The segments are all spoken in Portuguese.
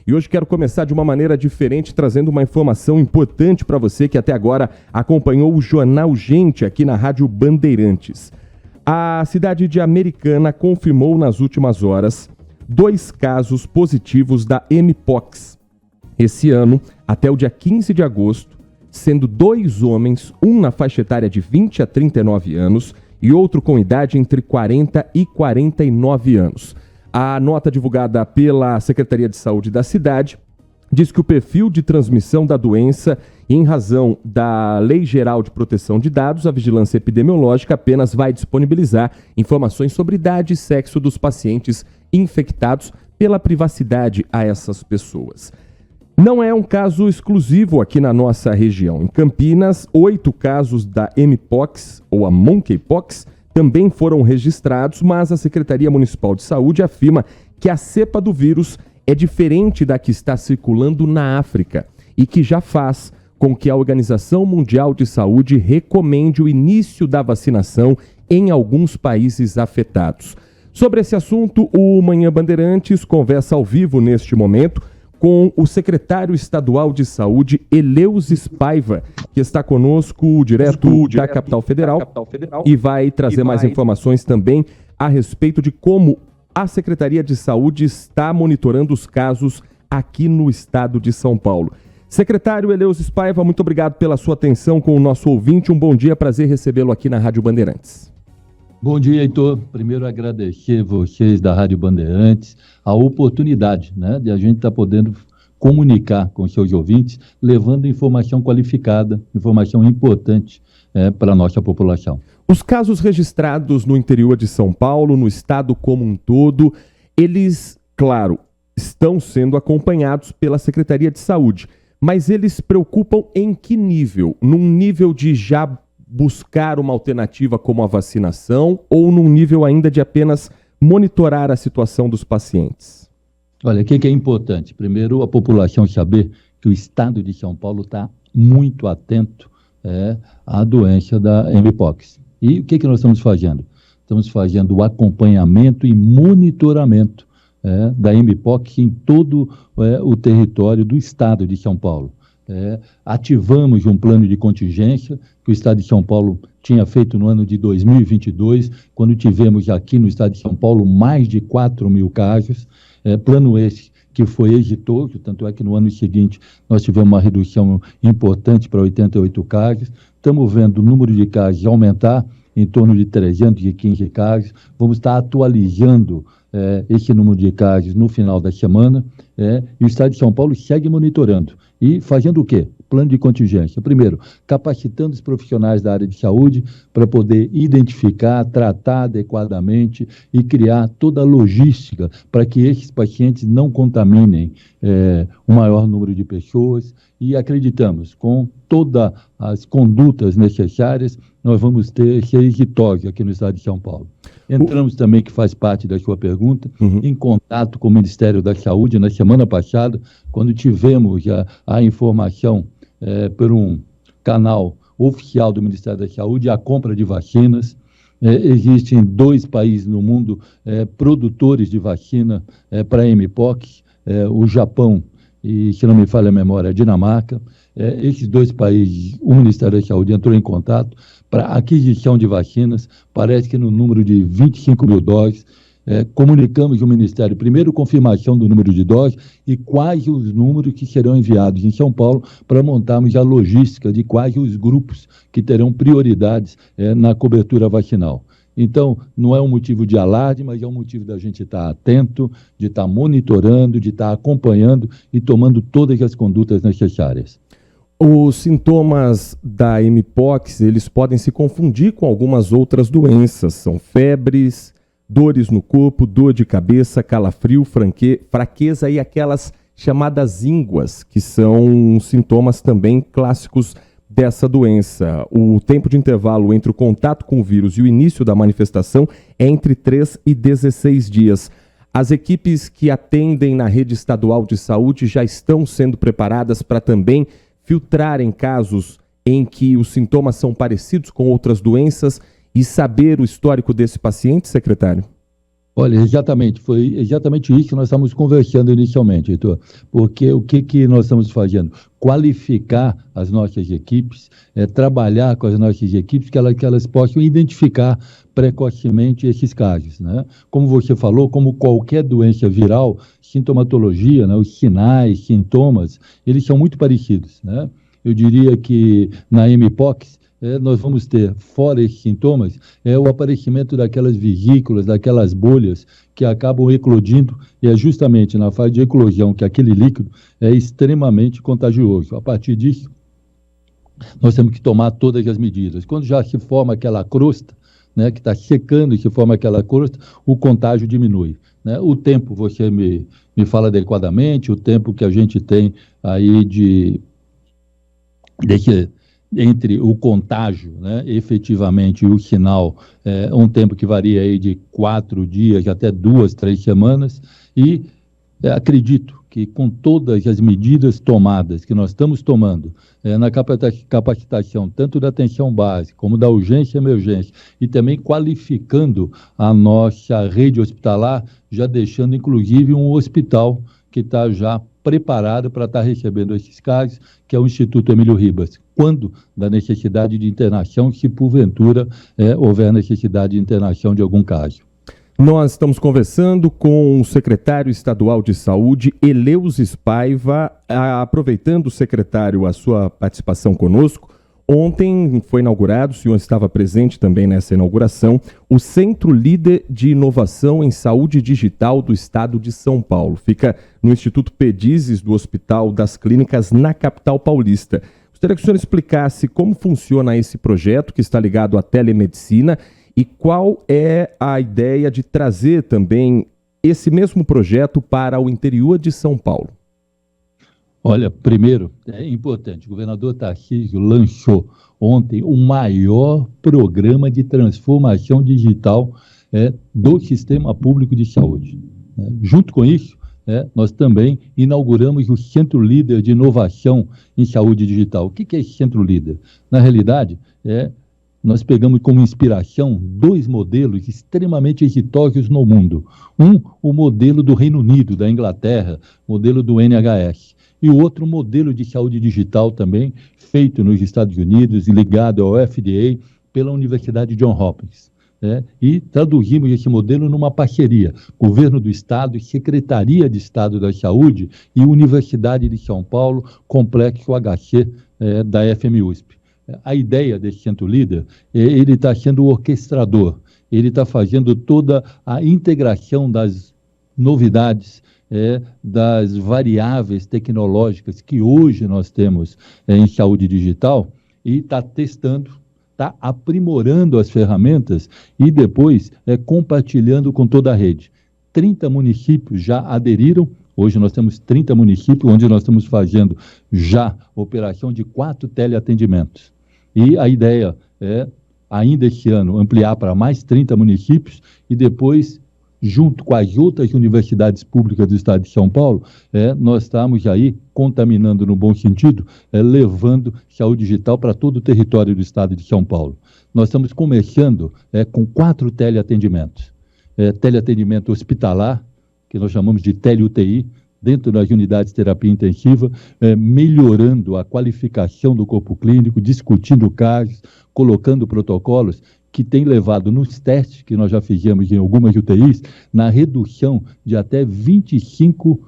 E hoje quero começar de uma maneira diferente, trazendo uma informação importante para você que até agora acompanhou o Jornal Gente aqui na Rádio Bandeirantes. A cidade de Americana confirmou nas últimas horas 2 casos positivos da Mpox. Esse ano, até o dia 15 de agosto, sendo 2 homens, um na faixa etária de 20 a 39 anos e outro com idade entre 40 e 49 anos. A nota divulgada pela Secretaria de Saúde da cidade diz que o perfil de transmissão da doença, em razão da Lei Geral de Proteção de Dados, a Vigilância Epidemiológica apenas vai disponibilizar informações sobre idade e sexo dos pacientes infectados pela privacidade a essas pessoas. Não é um caso exclusivo aqui na nossa região. Em Campinas, 8 casos da Mpox, ou a Monkeypox, também foram registrados, mas a Secretaria Municipal de Saúde afirma que a cepa do vírus é diferente da que está circulando na África e que já faz com que a Organização Mundial de Saúde recomende o início da vacinação em alguns países afetados. Sobre esse assunto, o Manhã Bandeirantes conversa ao vivo neste momento com o secretário estadual de saúde, Eleusis Paiva, que está conosco direto da Capital Federal e vai trazer mais informações também a respeito de como a Secretaria de Saúde está monitorando os casos aqui no estado de São Paulo. Secretário Eleusis Paiva, muito obrigado pela sua atenção com o nosso ouvinte. Um bom dia, prazer recebê-lo aqui na Rádio Bandeirantes. Bom dia, Heitor. Primeiro, agradecer vocês da Rádio Bandeirantes a oportunidade, de a gente estar podendo comunicar com seus ouvintes, levando informação qualificada, informação importante para a nossa população. Os casos registrados no interior de São Paulo, no estado como um todo, eles, claro, estão sendo acompanhados pela Secretaria de Saúde, mas eles preocupam em que nível? Num nível de já buscar uma alternativa como a vacinação ou num nível ainda de apenas monitorar a situação dos pacientes? Olha, o que é importante? Primeiro, a população saber que o estado de São Paulo está muito atento à doença da Mpox. E o que nós estamos fazendo? Estamos fazendo o acompanhamento e monitoramento da Mpox em todo o território do estado de São Paulo. Ativamos um plano de contingência que o estado de São Paulo tinha feito no ano de 2022, quando tivemos aqui no estado de São Paulo mais de 4.000 casos. Plano esse que foi exitoso, tanto é que no ano seguinte nós tivemos uma redução importante para 88 casos. Estamos vendo o número de casos aumentar em torno de 315 casos. Vamos estar atualizando esse número de casos no final da semana. E o estado de São Paulo segue monitorando. E fazendo o quê? Plano de contingência. Primeiro, capacitando os profissionais da área de saúde para poder identificar, tratar adequadamente e criar toda a logística para que esses pacientes não contaminem o maior número de pessoas. E acreditamos, com todas as condutas necessárias, nós vamos ser exitosos aqui no estado de São Paulo. Entramos também, que faz parte da sua pergunta, em contato com o Ministério da Saúde na semana passada, quando tivemos a informação por um canal oficial do Ministério da Saúde, a compra de vacinas. Existem 2 países no mundo produtores de vacina para a Mpox, o Japão e, se não me falha a memória, a Dinamarca. Esses 2 países, o Ministério da Saúde entrou em contato para aquisição de vacinas, parece que no número de 25 mil doses. Comunicamos ao Ministério, primeiro, confirmação do número de doses e quais os números que serão enviados em São Paulo para montarmos a logística de quais os grupos que terão prioridades na cobertura vacinal. Então, não é um motivo de alarde, mas é um motivo da gente estar atento, de estar monitorando, de estar acompanhando e tomando todas as condutas necessárias. Os sintomas da Mpox, eles podem se confundir com algumas outras doenças. São febres, dores no corpo, dor de cabeça, calafrio, fraqueza e aquelas chamadas ínguas, que são sintomas também clássicos dessa doença. O tempo de intervalo entre o contato com o vírus e o início da manifestação é entre 3 e 16 dias. As equipes que atendem na rede estadual de saúde já estão sendo preparadas para também filtrarem casos em que os sintomas são parecidos com outras doenças e saber o histórico desse paciente, secretário? Olha, exatamente, foi exatamente isso que nós estamos conversando inicialmente, Heitor, porque o que nós estamos fazendo? Qualificar as nossas equipes, trabalhar com as nossas equipes, que elas possam identificar precocemente esses casos, né? Como você falou, como qualquer doença viral, sintomatologia, né, os sinais, sintomas, eles são muito parecidos, né? Eu diria que na Mpox, nós vamos ter, fora esses sintomas, o aparecimento daquelas vesículas, daquelas bolhas que acabam eclodindo, e é justamente na fase de eclosão que aquele líquido é extremamente contagioso. A partir disso, nós temos que tomar todas as medidas. Quando já se forma aquela crosta, né, que está secando e se forma aquela crosta, o contágio diminui, né? O tempo, você me fala adequadamente, o tempo que a gente tem aí entre o contágio, né, efetivamente, e o sinal, um tempo que varia aí de 4 dias até 2, 3 semanas, e acredito que com todas as medidas tomadas, que nós estamos tomando, na capacitação tanto da atenção básica, como da urgência e emergência, e também qualificando a nossa rede hospitalar, já deixando inclusive um hospital que está já preparado para estar recebendo esses casos, que é o Instituto Emílio Ribas, quando da necessidade de internação, se porventura houver necessidade de internação de algum caso. Nós estamos conversando com o secretário estadual de saúde, Eleusis Paiva. Aproveitando, secretário, a sua participação conosco, ontem foi inaugurado, o senhor estava presente também nessa inauguração, o Centro Líder de Inovação em Saúde Digital do Estado de São Paulo. Fica no Instituto Pedizes do Hospital das Clínicas, na capital paulista. Gostaria que o senhor explicasse como funciona esse projeto que está ligado à telemedicina e qual é a ideia de trazer também esse mesmo projeto para o interior de São Paulo. Olha, primeiro, é importante, o governador Tarcísio lançou ontem o maior programa de transformação digital do sistema público de saúde. Junto com isso, nós também inauguramos o Centro Líder de Inovação em Saúde Digital. O que é esse Centro Líder? Na realidade, nós pegamos como inspiração 2 modelos extremamente exitosos no mundo. O modelo do Reino Unido, da Inglaterra, modelo do NHS. E o outro modelo de saúde digital também, feito nos Estados Unidos e ligado ao FDA pela Universidade Johns Hopkins. E traduzimos esse modelo numa parceria, Governo do Estado, Secretaria de Estado da Saúde e Universidade de São Paulo, Complexo HC da FMUSP. A ideia desse Centro Líder, ele está sendo o orquestrador, ele está fazendo toda a integração das novidades, das variáveis tecnológicas que hoje nós temos em saúde digital, e está testando, está aprimorando as ferramentas e depois compartilhando com toda a rede. 30 municípios já aderiram. Hoje nós temos 30 municípios onde nós estamos fazendo já operação de 4 teleatendimentos. E a ideia é, ainda este ano, ampliar para mais 30 municípios e depois, junto com as outras universidades públicas do Estado de São Paulo, nós estamos aí contaminando no bom sentido, levando saúde digital para todo o território do Estado de São Paulo. Nós estamos começando com 4 teleatendimentos. Teleatendimento hospitalar, que nós chamamos de tele-UTI, dentro das unidades de terapia intensiva, melhorando a qualificação do corpo clínico, discutindo casos, colocando protocolos que tem levado nos testes que nós já fizemos em algumas UTIs, na redução de até 25%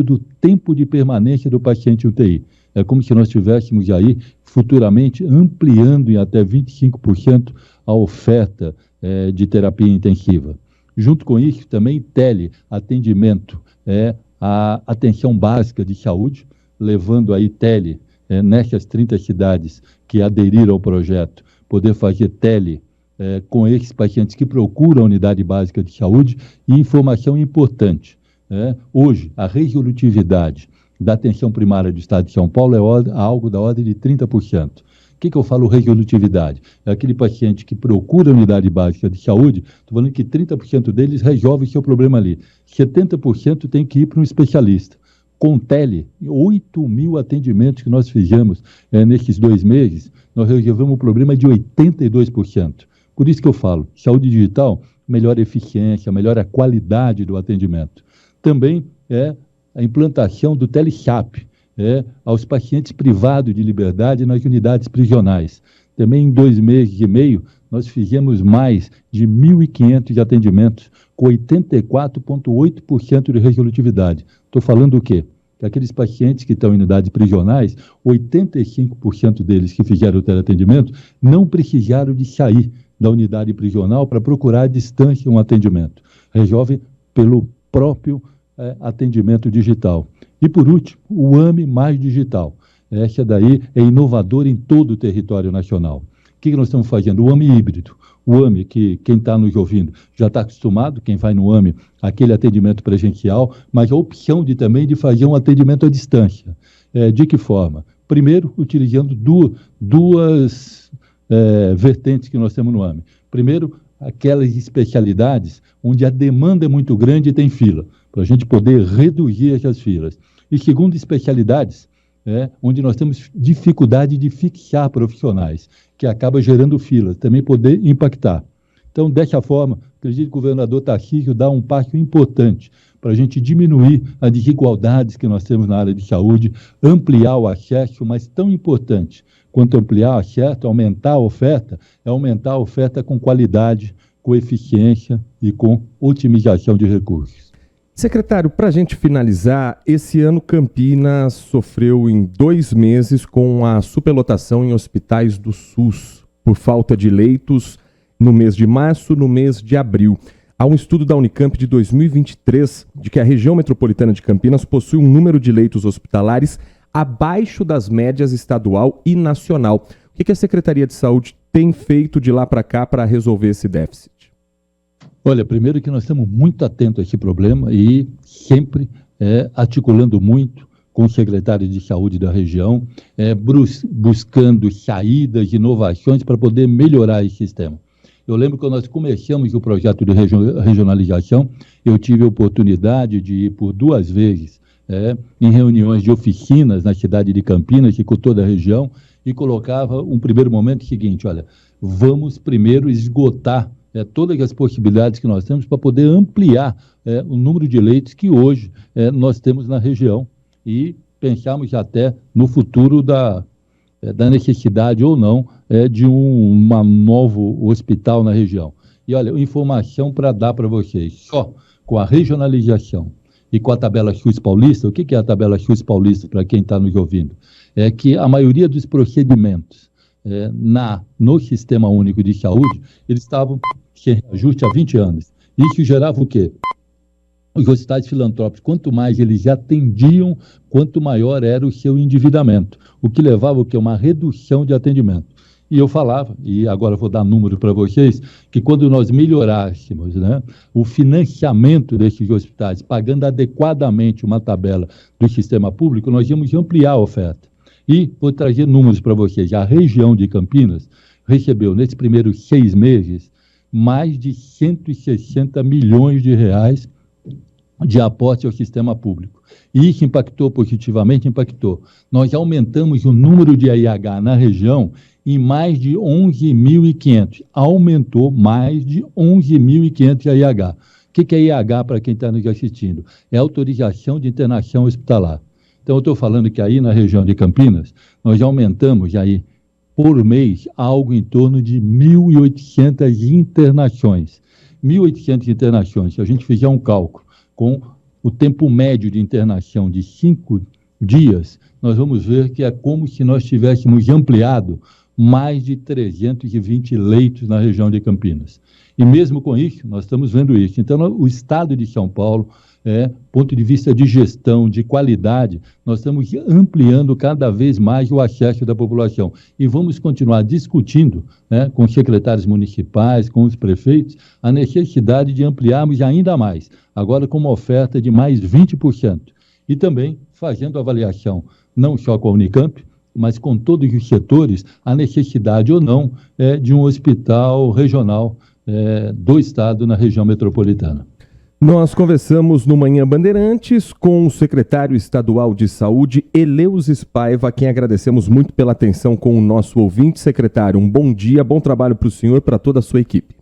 do tempo de permanência do paciente UTI. É como se nós estivéssemos aí, futuramente, ampliando em até 25% a oferta de terapia intensiva. Junto com isso, também teleatendimento, a atenção básica de saúde, levando aí nessas 30 cidades que aderiram ao projeto, poder fazer com esses pacientes que procuram a unidade básica de saúde. E informação importante, hoje a resolutividade da atenção primária do Estado de São Paulo é algo da ordem de 30%. O que eu falo resolutividade? É aquele paciente que procura a unidade básica de saúde, estou falando que 30% deles resolve o seu problema ali. 70% tem que ir para um especialista. Com 8 mil atendimentos que nós fizemos nesses 2 meses, nós resolvemos o problema de 82%. Por isso que eu falo, saúde digital melhor eficiência, melhor a qualidade do atendimento. Também a implantação do Telechap aos pacientes privados de liberdade nas unidades prisionais. Também em 2 meses e meio, nós fizemos mais de 1.500 atendimentos, com 84,8% de resolutividade. Estou falando o quê? Que aqueles pacientes que estão em unidades prisionais, 85% deles que fizeram o teleatendimento não precisaram de sair da unidade prisional para procurar à distância um atendimento. Resolve pelo próprio atendimento digital. E, por último, o AME Mais Digital. Essa daí é inovadora em todo o território nacional. O que nós estamos fazendo? O AME híbrido. O AME, que quem está nos ouvindo já está acostumado, quem vai no AME, aquele atendimento presencial, mas a opção também de fazer um atendimento à distância. De que forma? Primeiro, utilizando duas vertentes que nós temos no AME. Primeiro, aquelas especialidades onde a demanda é muito grande e tem fila, para a gente poder reduzir essas filas. E segundo, especialidades onde nós temos dificuldade de fixar profissionais, que acaba gerando filas, também poder impactar. Então, dessa forma, acredito que o governador Tarcísio dá um passo importante para a gente diminuir as desigualdades que nós temos na área de saúde, ampliar o acesso, mas tão importante quanto ampliar o acesso, aumentar a oferta, é aumentar a oferta com qualidade, com eficiência e com otimização de recursos. Secretário, para a gente finalizar, esse ano Campinas sofreu em 2 meses com a superlotação em hospitais do SUS, por falta de leitos no mês de março, no mês de abril. Há um estudo da Unicamp de 2023 de que a região metropolitana de Campinas possui um número de leitos hospitalares abaixo das médias estadual e nacional. O que a Secretaria de Saúde tem feito de lá para cá para resolver esse déficit? Olha, primeiro que nós estamos muito atentos a esse problema e sempre articulando muito com o secretário de saúde da região, buscando saídas, inovações para poder melhorar esse sistema. Eu lembro que quando nós começamos o projeto de regionalização, eu tive a oportunidade de ir por 2 vezes em reuniões de oficinas na cidade de Campinas e com toda a região, e colocava um primeiro momento seguinte: olha, vamos primeiro esgotar todas as possibilidades que nós temos para poder ampliar o número de leitos que hoje nós temos na região e pensarmos até no futuro da necessidade ou não de um novo hospital na região. E olha, informação para dar para vocês, só com a regionalização e com a tabela SUS paulista. O que é a tabela SUS paulista para quem está nos ouvindo? É que a maioria dos procedimentos no Sistema Único de Saúde, eles estavam sem reajuste há 20 anos. Isso gerava o quê? Os hospitais filantrópicos, quanto mais eles atendiam, quanto maior era o seu endividamento, o que levava o quê? Uma redução de atendimento. E eu falava, e agora vou dar número para vocês, que quando nós melhorássemos o financiamento desses hospitais, pagando adequadamente uma tabela do sistema público, nós íamos ampliar a oferta. E vou trazer números para vocês. A região de Campinas recebeu, nesses primeiros 6 meses, mais de 160 milhões de reais de aporte ao sistema público. E isso impactou positivamente? Impactou. Nós aumentamos o número de AIH na região em mais de 11.500. Aumentou mais de 11.500 AIH. O que é AIH para quem está nos assistindo? É autorização de internação hospitalar. Então, eu estou falando que aí na região de Campinas, nós aumentamos aí por mês algo em torno de 1.800 internações. 1.800 internações, se a gente fizer um cálculo com o tempo médio de internação de 5 dias, nós vamos ver que é como se nós tivéssemos ampliado mais de 320 leitos na região de Campinas. E mesmo com isso, nós estamos vendo isso. Então, o estado de São Paulo, ponto de vista de gestão, de qualidade, nós estamos ampliando cada vez mais o acesso da população. E vamos continuar discutindo com os secretários municipais, com os prefeitos, a necessidade de ampliarmos ainda mais, agora com uma oferta de mais 20%. E também fazendo avaliação, não só com a Unicamp, mas com todos os setores, a necessidade ou não de um hospital regional do estado na região metropolitana. Nós conversamos no Manhã Bandeirantes com o secretário estadual de saúde, Eleusis Paiva, a quem agradecemos muito pela atenção com o nosso ouvinte. Secretário, um bom dia, bom trabalho para o senhor e para toda a sua equipe.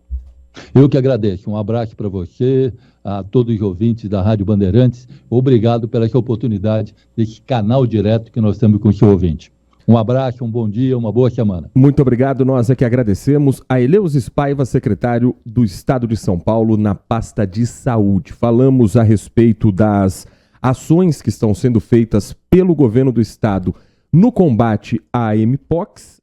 Eu que agradeço. Um abraço para você, a todos os ouvintes da Rádio Bandeirantes. Obrigado pela essa oportunidade desse canal direto que nós temos com o seu ouvinte. Um abraço, um bom dia, uma boa semana. Muito obrigado, nós é que agradecemos a Eleusis Paiva, secretário do Estado de São Paulo na pasta de saúde. Falamos a respeito das ações que estão sendo feitas pelo governo do estado no combate à Mpox